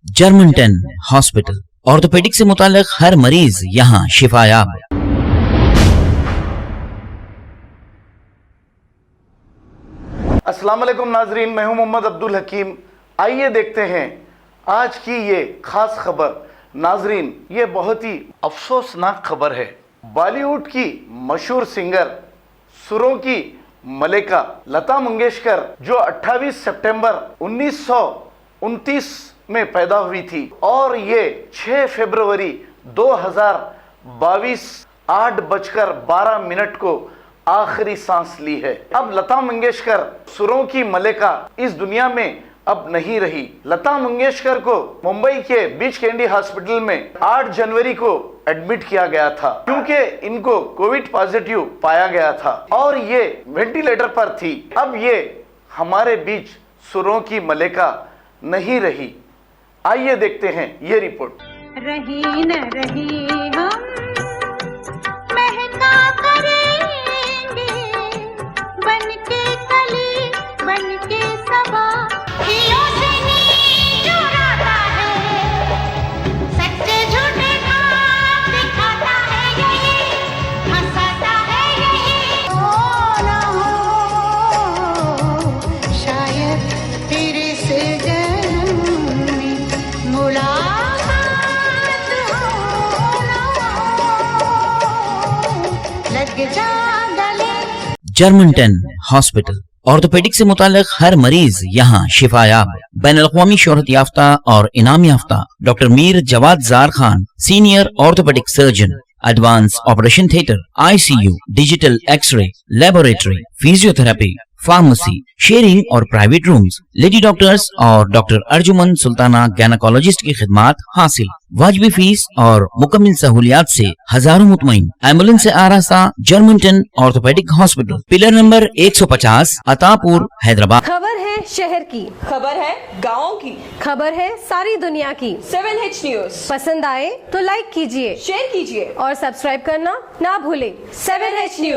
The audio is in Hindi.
जर्मन-10 हॉस्पिटल, ऑर्थोपेडिक से मुताल्लिक हर मरीज यहाँ शिफायाब। अस्सलाम वालेकुम नाजरीन, मैं हूं मोहम्मद अब्दुल हकीम। आइए देखते हैं आज की ये खास खबर। नाजरीन, ये बहुत ही अफसोसनाक खबर है। बॉलीवुड की मशहूर सिंगर, सुरों की मलिका लता मंगेशकर, जो 28 सितंबर 1929 में पैदा हुई थी और ये 6 फरवरी 2022 8:12 को आखिरी सांस ली है। अब लता मंगेशकर, सुरों की मलिका, इस दुनिया में अब नहीं रही। लता मंगेशकर को मुंबई के बीच कैंडी हॉस्पिटल में 8 जनवरी को एडमिट किया गया था, क्योंकि इनको कोविड पॉजिटिव पाया गया था और ये वेंटिलेटर पर थी। अब ये हमारे बीच सुरों की मलिका नहीं रही। आइए देखते हैं ये रिपोर्ट। रही न रही हम महका करेंगे, बनके कली बनके सबा, हियों से नीच चुराता है, सच्चे झूठे का दिखाता है यही, हंसाता है यही। हो ना हो शायद फिर से जन्म में मुलाकात हो ना हो, लग जा गले। जर्मन-10 हॉस्पिटल, ऑर्थोपेडिक से मुताल्लिक हर मरीज यहाँ शिफायाब। बैनुल-अक़वामी शोहरत याफ्ता और इनाम याफ्ता doctor Mir Jawad Zar Khan, senior orthopaedic surgeon, advance operation theatre, ICU, digital x ray, laboratory, physiotherapy, pharmacy, sharing और प्राइवेट रूम्स, लेडी डॉक्टर्स और डॉक्टर अर्जुमन सुल्ताना गैनकोलॉजिस्ट की खिदमात हासिल। वाजिबी फीस और मुकम्मल सहूलियात से हजारों मुतमईन। एम्बुलेंस से आरास्ता जर्मन-10 orthopaedic hospital, pillar number 150, Attapur, Hyderabad. खबर है शहर की, खबर है गाँव की, खबर है सारी दुनिया की। 7H न्यूज पसंद आए तो लाइक कीजिए, शेयर कीजिए और सब्सक्राइब करना ना भूले। 7H news.